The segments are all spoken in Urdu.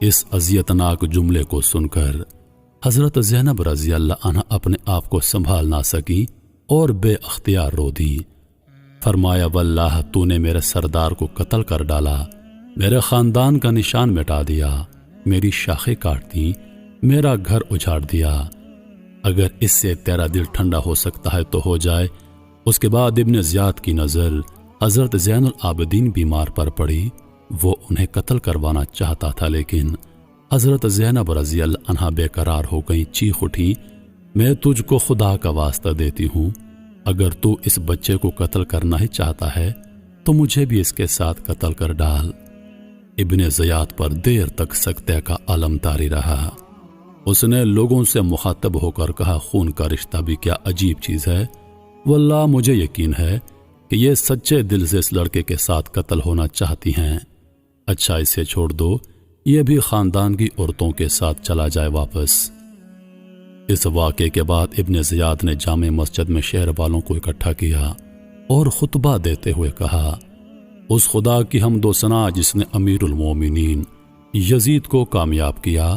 اس اذیتناک جملے کو سن کر حضرت زینب رضی اللہ عنہ اپنے آپ کو سنبھال نہ سکی اور بے اختیار رو دی۔ فرمایا واللہ تو نے میرے سردار کو قتل کر ڈالا، میرے خاندان کا نشان مٹا دیا، میری شاخیں کاٹ دی، میرا گھر اجاڑ دیا۔ اگر اس سے تیرا دل ٹھنڈا ہو سکتا ہے تو ہو جائے۔ اس کے بعد ابن زیاد کی نظر حضرت زین العابدین بیمار پر پڑی۔ وہ انہیں قتل کروانا چاہتا تھا، لیکن حضرت زینب رضی اللہ عنہا بے قرار ہو گئی، چیخ اٹھی، میں تجھ کو خدا کا واسطہ دیتی ہوں، اگر تو اس بچے کو قتل کرنا ہی چاہتا ہے تو مجھے بھی اس کے ساتھ قتل کر ڈال۔ ابن زیاد پر دیر تک سکتے کا عالم طاری رہا۔ اس نے لوگوں سے مخاطب ہو کر کہا، خون کا رشتہ بھی کیا عجیب چیز ہے، واللہ مجھے یقین ہے کہ یہ سچے دل سے اس لڑکے کے ساتھ قتل ہونا چاہتی ہیں۔ اچھا اسے چھوڑ دو، یہ بھی خاندان کی عورتوں کے ساتھ چلا جائے واپس۔ اس واقعے کے بعد ابن زیاد نے جامع مسجد میں شہر والوں کو اکٹھا کیا اور خطبہ دیتے ہوئے کہا، اس خدا کی حمد و ثنا جس نے امیر المومنین یزید کو کامیاب کیا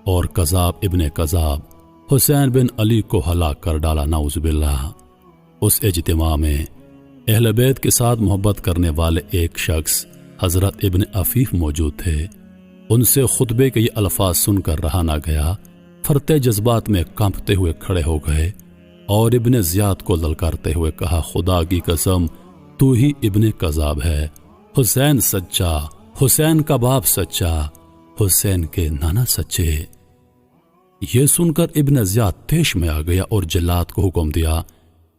اور کذاب ابن کذاب حسین بن علی کو ہلاک کر ڈالا، نعوذ باللہ۔ اس اجتماع میں اہل بیت کے ساتھ محبت کرنے والے ایک شخص حضرت ابن عفیف موجود تھے۔ ان سے خطبے کے یہ الفاظ سن کر رہا نہ گیا، فرتے جذبات میں کانپتے ہوئے کھڑے ہو گئے اور ابن زیاد کو للکارتے ہوئے کہا، خدا کی قسم تو ہی ابن کذاب ہے، حسین سچا، حسین کا باپ سچا، حسین کے نانا سچے۔ یہ سن کر ابن زیاد طیش میں آ گیا اور جلاد کو حکم دیا،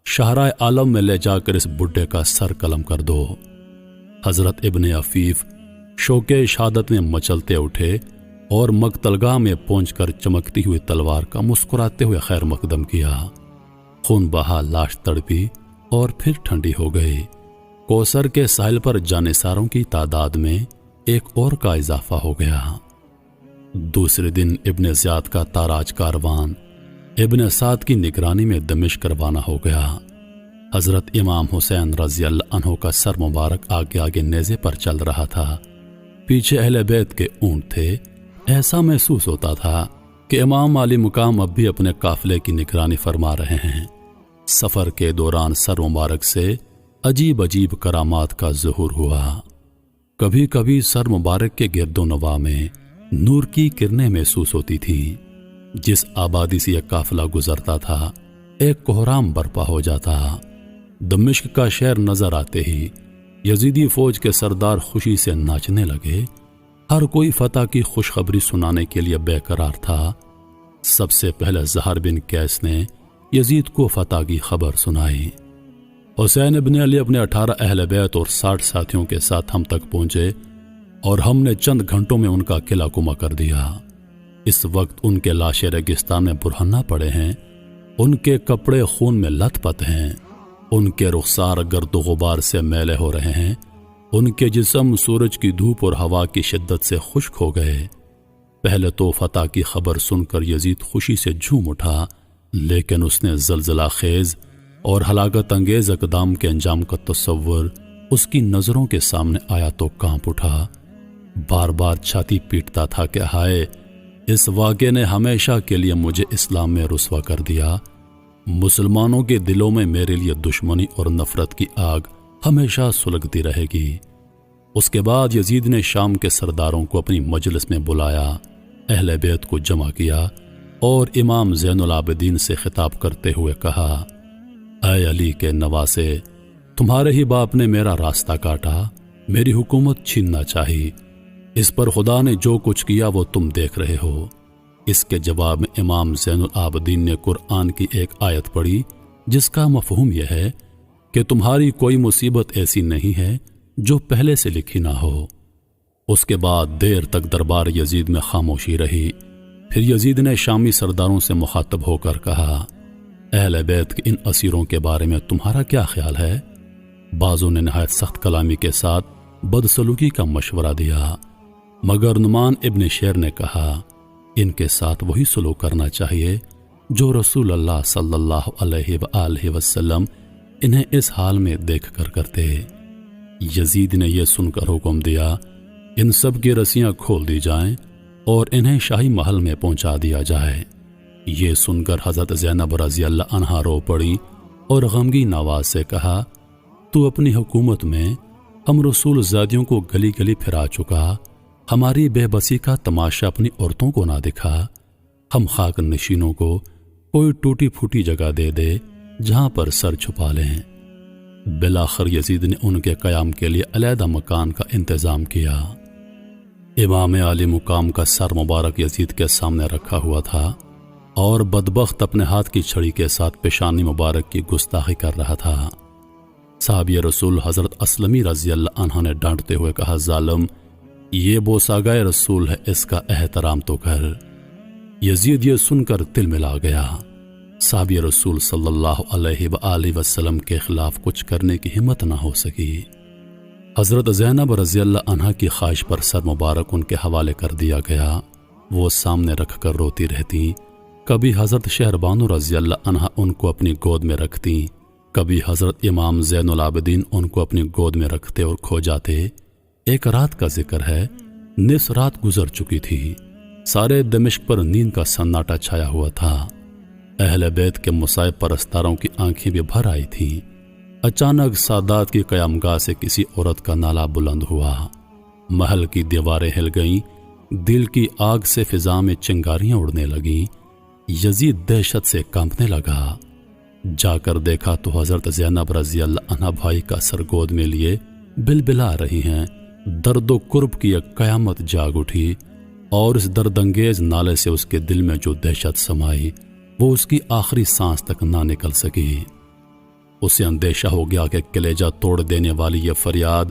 شاہراہ عالم میں لے جا کر اس بڈھے کا سر قلم کر دو۔ حضرت ابن عفیف شوکے شہادت میں مچلتے اٹھے اور مقتلگاہ میں پہنچ کر چمکتی ہوئی تلوار کا مسکراتے ہوئے خیر مقدم کیا۔ خون بہا لاش تڑپی اور پھر ٹھنڈی ہو گئی۔ کوثر کے ساحل پر جانثاروں کی تعداد میں ایک اور کا اضافہ ہو گیا۔ دوسرے دن ابن زیاد کا تاراج کاروان ابن سعد کی نگرانی میں دمشق روانہ ہو گیا۔ حضرت امام حسین رضی اللہ عنہ کا سر مبارک آگے آگے نیزے پر چل رہا تھا، پیچھے اہل بیت کے اونٹ تھے۔ ایسا محسوس ہوتا تھا کہ امام علی مقام اب بھی اپنے قافلے کی نگرانی فرما رہے ہیں۔ سفر کے دوران سر مبارک سے عجیب عجیب کرامات کا ظہور ہوا۔ کبھی کبھی سر مبارک کے گرد و نواح میں نور کی کرنیں محسوس ہوتی تھیں۔ جس آبادی سے یہ قافلہ گزرتا تھا ایک کوہرام برپا ہو جاتا۔ دمشق کا شہر نظر آتے ہی یزیدی فوج کے سردار خوشی سے ناچنے لگے۔ ہر کوئی فتح کی خوشخبری سنانے کے لیے بے قرار تھا۔ سب سے پہلے زہر بن قیس نے یزید کو فتح کی خبر سنائی۔ حسین ابن علی اپنے 18 اہل بیت اور 60 ساتھیوں کے ساتھ ہم تک پہنچے اور ہم نے چند گھنٹوں میں ان کا قلعہ کما کر دیا۔ اس وقت ان کے لاشیں ریگستان میں برہنہ پڑے ہیں، ان کے کپڑے خون میں لت پت ہیں، ان کے رخسار گرد و غبار سے میلے ہو رہے ہیں، ان کے جسم سورج کی دھوپ اور ہوا کی شدت سے خشک ہو گئے۔ پہلے تو فتح کی خبر سن کر یزید خوشی سے جھوم اٹھا، لیکن اس نے زلزلہ خیز اور ہلاکت انگیز اقدام کے انجام کا تصور اس کی نظروں کے سامنے آیا تو کانپ اٹھا۔ بار بار چھاتی پیٹتا تھا کہ ہائے، اس واقعے نے ہمیشہ کے لیے مجھے اسلام میں رسوا کر دیا۔ مسلمانوں کے دلوں میں میرے لیے دشمنی اور نفرت کی آگ ہمیشہ سلگتی رہے گی۔ اس کے بعد یزید نے شام کے سرداروں کو اپنی مجلس میں بلایا، اہل بیت کو جمع کیا اور امام زین العابدین سے خطاب کرتے ہوئے کہا، اے علی کے نواسے، تمہارے ہی باپ نے میرا راستہ کاٹا، میری حکومت چھیننا چاہی۔ اس پر خدا نے جو کچھ کیا وہ تم دیکھ رہے ہو۔ اس کے جواب میں امام زین العابدین نے قرآن کی ایک آیت پڑھی جس کا مفہوم یہ ہے کہ تمہاری کوئی مصیبت ایسی نہیں ہے جو پہلے سے لکھی نہ ہو۔ اس کے بعد دیر تک دربار یزید میں خاموشی رہی۔ پھر یزید نے شامی سرداروں سے مخاطب ہو کر کہا، اہل بیت کے ان اسیروں کے بارے میں تمہارا کیا خیال ہے؟ بعضوں نے نہایت سخت کلامی کے ساتھ بدسلوکی کا مشورہ دیا، مگر نعمان ابن شیر نے کہا، ان کے ساتھ وہی سلوک کرنا چاہیے جو رسول اللہ صلی اللہ علیہ وآلہ وسلم انہیں اس حال میں دیکھ کر کرتے۔ یزید نے یہ سن کر حکم دیا، ان سب کی رسیاں کھول دی جائیں اور انہیں شاہی محل میں پہنچا دیا جائے۔ یہ سن کر حضرت زینب رضی اللہ عنہا رو پڑی اور غمگین آواز سے کہا، تو اپنی حکومت میں ہم رسول زادیوں کو گلی گلی پھرا چکا، ہماری بے بسی کا تماشا اپنی عورتوں کو نہ دکھا، ہم خاک نشینوں کو کوئی ٹوٹی پھوٹی جگہ دے دے جہاں پر سر چھپا لیں۔ بالآخر یزید نے ان کے قیام کے لیے علیحدہ مکان کا انتظام کیا۔ امام عالی مقام کا سر مبارک یزید کے سامنے رکھا ہوا تھا اور بدبخت اپنے ہاتھ کی چھڑی کے ساتھ پیشانی مبارک کی گستاخی کر رہا تھا۔ صحابی رسول حضرت اسلمی رضی اللہ عنہ نے ڈانٹتے ہوئے کہا، ظالم، یہ بوساگائے رسول ہے، اس کا احترام تو کر۔ یزید یہ سن کر دل ملا گیا۔ صحابی رسول صلی اللہ علیہ وآلہ وسلم کے خلاف کچھ کرنے کی ہمت نہ ہو سکی۔ حضرت زینب رضی اللہ عنہا کی خواہش پر سر مبارک ان کے حوالے کر دیا گیا۔ وہ سامنے رکھ کر روتی رہتی، کبھی حضرت شہربانو رضی اللہ عنہا ان کو اپنی گود میں رکھتی، کبھی حضرت امام زین العابدین ان کو اپنی گود میں رکھتے اور کھو جاتے۔ ایک رات کا ذکر ہے، نصف رات گزر چکی تھی، سارے دمشق پر نیند کا سناٹا چھایا ہوا تھا۔ اہل بیت کے مصائب پرستاروں کی آنکھیں بھی بھر آئی تھیں۔ اچانک سادات کی قیام گاہ سے کسی عورت کا نالہ بلند ہوا، محل کی دیواریں ہل گئیں، دل کی آگ سے فضا میں چنگاریاں اڑنے لگیں۔ یزید دہشت سے کانپنے لگا۔ جا کر دیکھا تو حضرت زینب رضی اللہ عنہا بھائی کا سر گود میں لیے بلبلا رہی ہیں۔ درد و کرب کی ایک قیامت جاگ اٹھی اور اس درد انگیز نالے سے اس کے دل میں جو دہشت سمائی وہ اس کی آخری سانس تک نہ نکل سکی۔ اسے اندیشہ ہو گیا کہ کلیجہ توڑ دینے والی یہ فریاد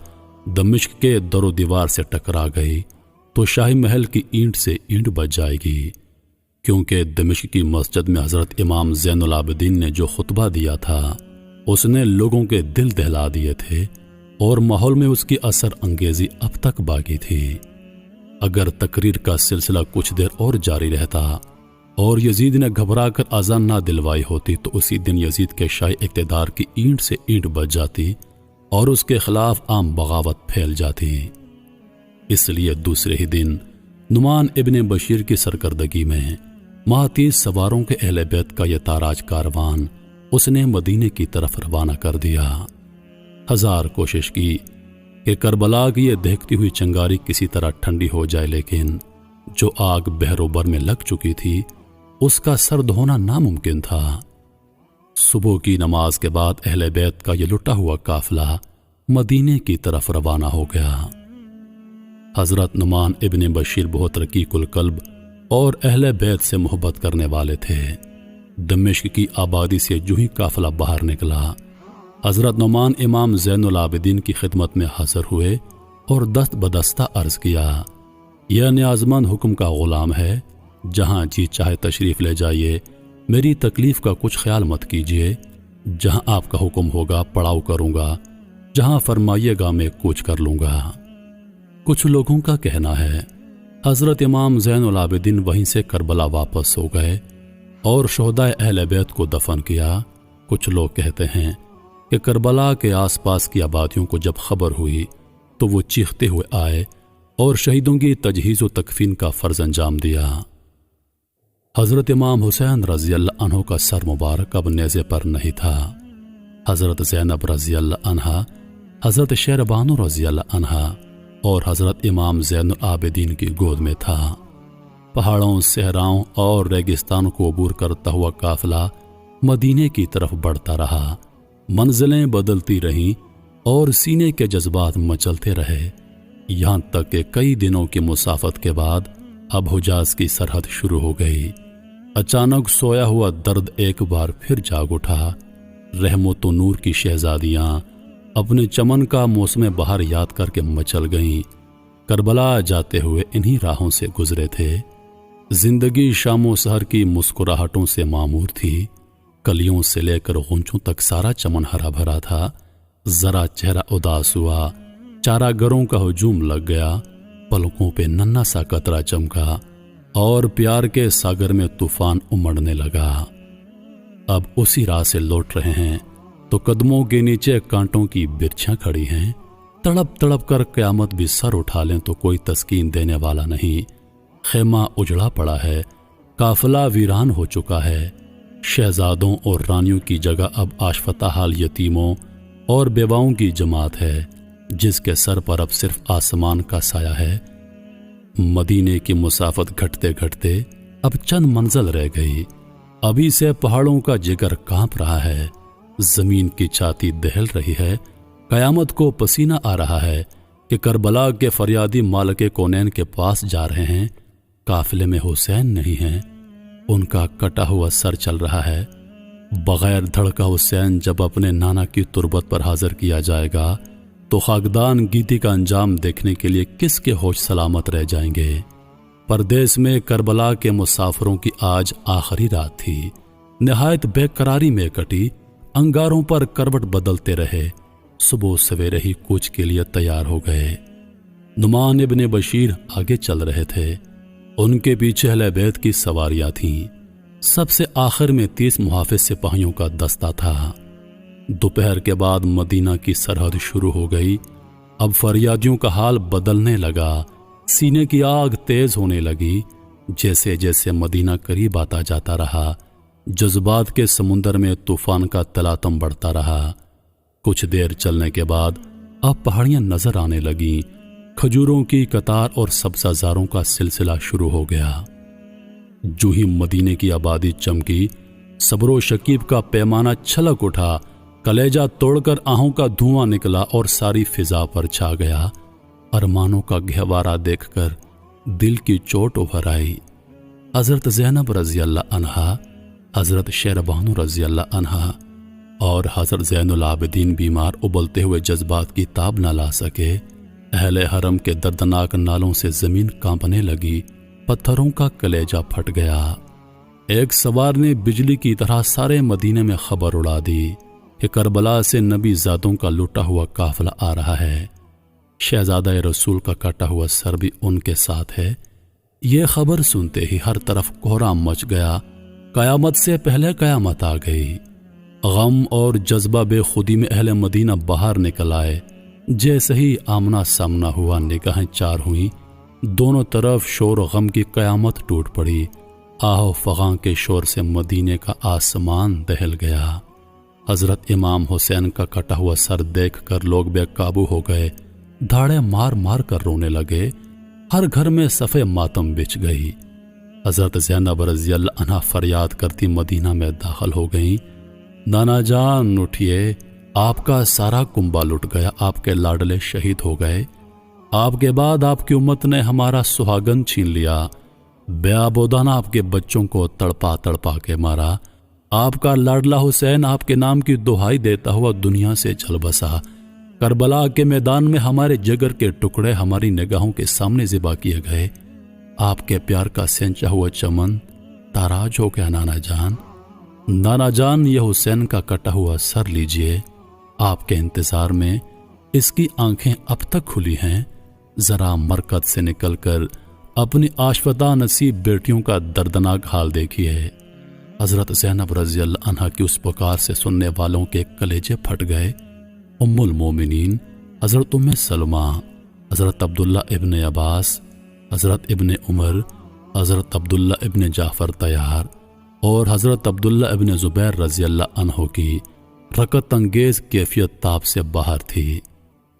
دمشق کے در و دیوار سے ٹکرا گئی تو شاہی محل کی اینٹ سے اینٹ بچ جائے گی، کیونکہ دمشق کی مسجد میں حضرت امام زین العابدین نے جو خطبہ دیا تھا اس نے لوگوں کے دل دہلا دیے تھے اور ماحول میں اس کی اثر انگیزی اب تک باقی تھی۔ اگر تقریر کا سلسلہ کچھ دیر اور جاری رہتا اور یزید نے گھبرا کر اذان نہ دلوائی ہوتی تو اسی دن یزید کے شاہی اقتدار کی اینٹ سے اینٹ بچ جاتی اور اس کے خلاف عام بغاوت پھیل جاتی۔ اس لیے دوسرے ہی دن نعمان ابن بشیر کی سرکردگی میں 30 سواروں کے اہل بیت کا یہ تاراج کاروان اس نے مدینے کی طرف روانہ کر دیا۔ ہزار کوشش کی کہ کربلا کی یہ دیکھتی ہوئی چنگاری کسی طرح ٹھنڈی ہو جائے، لیکن جو آگ بہروبر میں لگ چکی تھی اس کا سرد ہونا ناممکن تھا۔ صبح کی نماز کے بعد اہل بیت کا یہ لٹا ہوا قافلہ مدینے کی طرف روانہ ہو گیا۔ حضرت نعمان ابن بشیر بہت رقیق القلب اور اہل بیت سے محبت کرنے والے تھے۔ دمشق کی آبادی سے جو ہی قافلہ باہر نکلا، حضرت نعمان امام زین العابدین کی خدمت میں حاضر ہوئے اور دست بدستہ عرض کیا، یہ نیازمند حکم کا غلام ہے، جہاں جی چاہے تشریف لے جائیے، میری تکلیف کا کچھ خیال مت کیجیے، جہاں آپ کا حکم ہوگا پڑاؤ کروں گا، جہاں فرمائیے گا میں کوچ کر لوں گا۔ کچھ لوگوں کا کہنا ہے حضرت امام زین العابدین وہیں سے کربلا واپس ہو گئے اور شہدائے اہل بیت کو دفن کیا۔ کچھ لوگ کہتے ہیں کہ کربلا کے آس پاس کی آبادیوں کو جب خبر ہوئی تو وہ چیختے ہوئے آئے اور شہیدوں کی تجہیز و تکفین کا فرض انجام دیا۔ حضرت امام حسین رضی اللہ عنہ کا سر مبارک اب نیزے پر نہیں تھا۔ حضرت زینب رضی اللہ عنہا، حضرت شہربانو رضی اللہ عنہا اور حضرت امام زین العابدین کی گود میں تھا۔ پہاڑوں، صحراؤں اور ریگستانوں کو عبور کرتا ہوا قافلہ مدینے کی طرف بڑھتا رہا۔ منزلیں بدلتی رہیں اور سینے کے جذبات مچلتے رہے، یہاں تک کہ کئی دنوں کی مسافت کے بعد اب حجاز کی سرحد شروع ہو گئی۔ اچانک سویا ہوا درد ایک بار پھر جاگ اٹھا۔ رحمت و نور کی شہزادیاں اپنے چمن کا موسم بہار یاد کر کے مچل گئیں۔ کربلا جاتے ہوئے انہی راہوں سے گزرے تھے۔ زندگی شام و سحر کی مسکراہٹوں سے معمور تھی۔ کلیوں سے لے کر غنچوں تک سارا چمن ہرا بھرا تھا۔ ذرا چہرہ اداس ہوا، چارہ گروں کا ہجوم لگ گیا، پلکوں پہ ننھا سا قطرہ چمکا اور پیار کے ساگر میں طوفان امڑنے لگا۔ اب اسی راہ سے لوٹ رہے ہیں تو قدموں کے نیچے کانٹوں کی برچھیاں کھڑی ہیں۔ تڑپ تڑپ کر قیامت بھی سر اٹھا لیں تو کوئی تسکین دینے والا نہیں۔ خیمہ اجڑا پڑا ہے، قافلہ ویران ہو چکا ہے، شہزادوں اور رانیوں کی جگہ اب آشفتہ حال یتیموں اور بیواؤں کی جماعت ہے، جس کے سر پر اب صرف آسمان کا سایہ ہے۔ مدینے کی مسافت گھٹتے گھٹتے اب چند منزل رہ گئی، ابھی سے پہاڑوں کا جگر کانپ رہا ہے، زمین کی چھاتی دہل رہی ہے، قیامت کو پسینہ آ رہا ہے کہ کربلا کے فریادی مالک کونین کے پاس جا رہے ہیں۔ قافلے میں حسین نہیں ہیں، ان کا کٹا ہوا سر چل رہا ہے۔ بغیر دھڑ کا حسین جب اپنے نانا کی تربت پر حاضر کیا جائے گا تو خاکدان گیتی کا انجام دیکھنے کے لیے کس کے ہوش سلامت رہ جائیں گے۔ پردیس میں کربلا کے مسافروں کی آج آخری رات تھی، نہایت بے قراری میں کٹی، انگاروں پر کروٹ بدلتے رہے، صبح سویرے ہی کوچ کے لیے تیار ہو گئے۔ نعمان ابن بشیر آگے چل رہے تھے، ان کے پیچھے اہل بیت کی سواریاں تھیں، سب سے آخر میں 30 محافظ سپاہیوں کا دستہ تھا۔ دوپہر کے بعد مدینہ کی سرحد شروع ہو گئی، اب فریادیوں کا حال بدلنے لگا، سینے کی آگ تیز ہونے لگی۔ جیسے جیسے مدینہ قریب آتا جاتا رہا، جذبات کے سمندر میں طوفان کا تلاطم بڑھتا رہا۔ کچھ دیر چلنے کے بعد اب پہاڑیاں نظر آنے لگیں، کھجوروں کی قطار اور سبزہ زاروں کا سلسلہ شروع ہو گیا۔ جو ہی مدینے کی آبادی چمکی، صبر و شکیب کا پیمانہ چھلک اٹھا، کلیجہ توڑ کر آہوں کا دھواں نکلا اور ساری فضا پر چھا گیا۔ ارمانوں کا گہوارہ دیکھ کر دل کی چوٹ ابھر آئی۔ حضرت زینب رضی اللہ عنہا، حضرت شہربانو رضی اللہ عنہا اور حضرت زین العابدین بیمار ابلتے ہوئے جذبات کی تاب نہ لا سکے۔ اہل حرم کے دردناک نالوں سے زمین کانپنے لگی، پتھروں کا کلیجہ پھٹ گیا۔ ایک سوار نے بجلی کی طرح سارے مدینے میں خبر اڑا دی کہ کربلا سے نبی زادوں کا لوٹا ہوا قافلہ آ رہا ہے، شہزادہ رسول کا کٹا ہوا سر بھی ان کے ساتھ ہے۔ یہ خبر سنتے ہی ہر طرف کوہرام مچ گیا، قیامت سے پہلے قیامت آ گئی۔ غم اور جذبہ بے خودی میں اہل مدینہ باہر نکل آئے۔ جیسے ہی آمنا سامنا ہوا، نگاہیں چار ہوئیں، دونوں طرف شور و غم کی قیامت ٹوٹ پڑی۔ آہ و فغاں کے شور سے مدینے کا آسمان دہل گیا۔ حضرت امام حسین کا کٹا ہوا سر دیکھ کر لوگ بے قابو ہو گئے، دھاڑے مار مار کر رونے لگے، ہر گھر میں صفے ماتم بچھ گئی۔ حضرت زینب رضی اللہ عنہا فریاد کرتی مدینہ میں داخل ہو گئیں، نانا جان اٹھئے، آپ کا سارا کنبہ لٹ گیا، آپ کے لاڈلے شہید ہو گئے، آپ کے بعد آپ کی امت نے ہمارا سہاگن چھین لیا، بیابودانہ آپ کے بچوں کو تڑپا تڑپا کے مارا، آپ کا لاڈلہ حسین آپ کے نام کی دہائی دیتا ہوا دنیا سے چل بسا، کربلا کے میدان میں ہمارے جگر کے ٹکڑے ہماری نگاہوں کے سامنے ذبح کیے گئے، آپ کے پیار کا سینچا ہوا چمن تاراج ہو گیا۔ نانا جان، نانا جان، یہ حسین کا کٹا ہوا سر لیجئے، آپ کے انتظار میں اس کی آنکھیں اب تک کھلی ہیں، ذرا مرکز سے نکل کر اپنی آشفتہ نصیب بیٹیوں کا دردناک حال دیکھیے۔ حضرت زینب رضی اللہ عنہا کی اس پکار سے سننے والوں کے کلیجے پھٹ گئے۔ ام المومنین حضرت ام سلمہ، حضرت عبداللہ ابن عباس، حضرت ابن عمر، حضرت عبداللہ ابن جعفر طیار اور حضرت عبداللہ ابن زبیر رضی اللہ عنہ کی رکت انگیز کیفیت تاب سے باہر تھی۔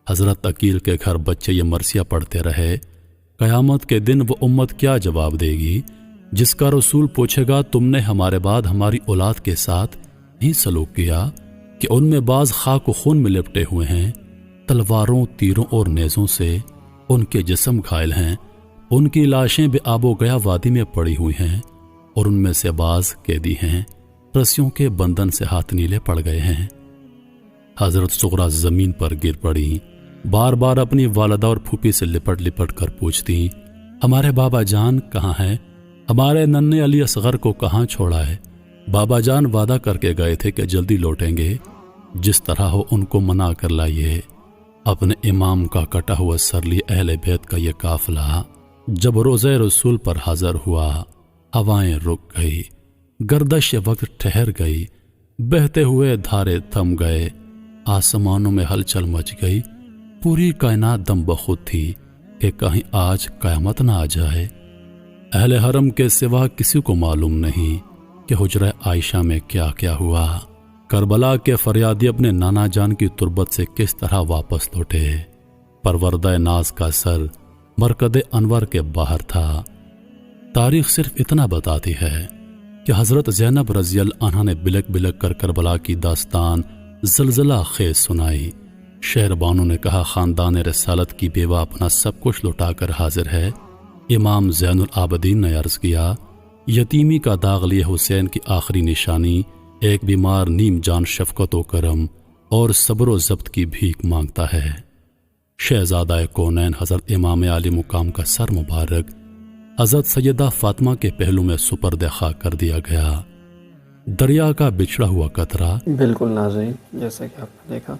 حضرت عقیل کے گھر بچے یہ مرثیہ پڑھتے رہے، قیامت کے دن وہ امت کیا جواب دے گی جس کا رسول پوچھے گا تم نے ہمارے بعد ہماری اولاد کے ساتھ ہی سلوک کیا کہ ان میں بعض خاک و خون میں لپٹے ہوئے ہیں، تلواروں، تیروں اور نیزوں سے ان کے جسم گھائل ہیں، ان کی لاشیں بے آب و گیا وادی میں پڑی ہوئی ہیں، اور ان میں سے بعض قیدی ہیں، رسیوں کے بندھن سے ہاتھ نیلے پڑ گئے ہیں۔ حضرت صغرا زمین پر گر پڑی، بار بار اپنی والدہ اور پھوپھی سے لپٹ لپٹ کر پوچھتی، ہمارے بابا جان کہاں ہیں؟ ہمارے ننھے علی اصغر کو کہاں چھوڑا ہے؟ بابا جان وعدہ کر کے گئے تھے کہ جلدی لوٹیں گے، جس طرح ہو ان کو منا کر لائیے۔ اپنے امام کا کٹا ہوا سر لیے اہل بیت کا یہ قافلہ جب روضہ رسول پر حاضر ہوا، ہوائیں رک گئی، گردش وقت ٹھہر گئی، بہتے ہوئے دھارے تھم گئے، آسمانوں میں ہلچل مچ گئی، پوری کائنات دم بخود تھی کہ کہیں آج قیامت نہ آ جائے۔ اہل حرم کے سوا کسی کو معلوم نہیں کہ حجرہ عائشہ میں کیا کیا ہوا۔ کربلا کے فریادی اپنے نانا جان کی تربت سے کس طرح واپس لوٹے۔ پروردہ ناز کا سر مرکد انور کے باہر تھا۔ تاریخ صرف اتنا بتاتی ہے کہ حضرت زینب رضی اللہ عنہا نے بلک بلک کر کربلا کی داستان زلزلہ خیز سنائی۔ شہر بانو نے کہا خاندان رسالت کی بیوہ اپنا سب کچھ لوٹا کر حاضر ہے۔ امام زین العابدین نے عرض کیا یتیمی کا داغ لیے حسین کی آخری نشانی ایک بیمار نیم جان شفقت و کرم اور صبر و ضبط کی بھیک مانگتا ہے۔ شہزادہ کونین حضرت امام عالی مقام کا سر مبارک حضرت سیدہ فاطمہ کے پہلو میں سپرد خاک کر دیا گیا۔ دریا کا بچھڑا ہوا قطرہ۔ بالکل ناظرین، جیسا کہ آپ نے دیکھا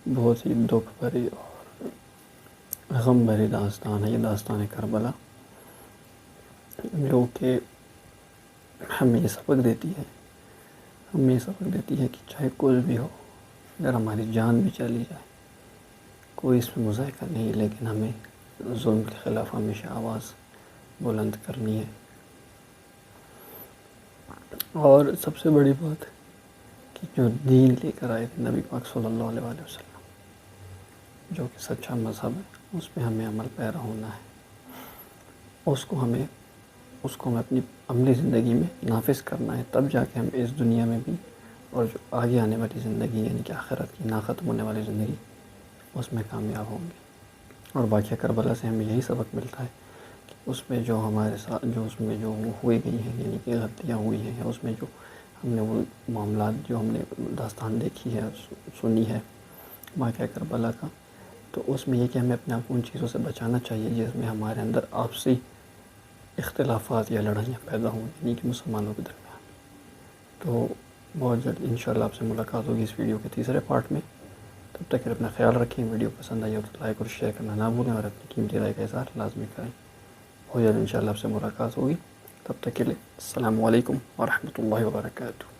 بہت ہی دکھ بھری اور غم بھری داستان ہے یہ داستان کربلا، جو کہ ہمیں یہ سبق دیتی ہے کہ چاہے کچھ بھی ہو، اگر ہماری جان بھی چلی جائے کوئی اس میں مذائقہ نہیں، لیکن ہمیں ظلم کے خلاف ہمیشہ آواز بلند کرنی ہے۔ اور سب سے بڑی بات کہ جو دین لے کر آئے تھے نبی پاک صلی اللہ علیہ وآلہ وسلم، جو کہ سچا مذہب ہے، اس پہ ہمیں عمل پیرا ہونا ہے، اس کو ہمیں اپنی عملی زندگی میں نافذ کرنا ہے، تب جا کے ہم اس دنیا میں بھی اور جو آگے آنے والی زندگی یعنی کہ آخرت کی نا ختم ہونے والی زندگی اس میں کامیاب ہوں گے۔ اور واقعہ کربلا سے ہمیں یہی سبق ملتا ہے کہ اس میں جو ہمارے ساتھ اس میں جو ہوئی گئی ہیں یعنی کہ غلطیاں ہوئی ہیں، یا اس میں جو ہم نے وہ معاملات جو ہم نے داستان دیکھی ہے سنی ہے واقعہ کربلا کا، تو اس میں یہ کہ ہمیں اپنے آپ کو ان چیزوں سے بچانا چاہیے جس میں ہمارے اندر آپسی اختلافات یا لڑائیاں پیدا ہوں، یعنی کہ مسلمانوں کے درمیان۔ تو بہت جلد انشاءاللہ آپ سے ملاقات ہوگی اس ویڈیو کے تیسرے پارٹ میں۔ تب تک کہ اپنا خیال رکھیں، ویڈیو پسند آئی ہو تو لائک اور شیئر کرنا نہ بھولیں، اور اپنی قیمتی رائے کا اظہار لازمی کریں۔ بہت جلد انشاءاللہ آپ سے ملاقات ہوگی، تب تک کے لیے السلام علیکم ورحمۃ اللہ وبرکاتہ۔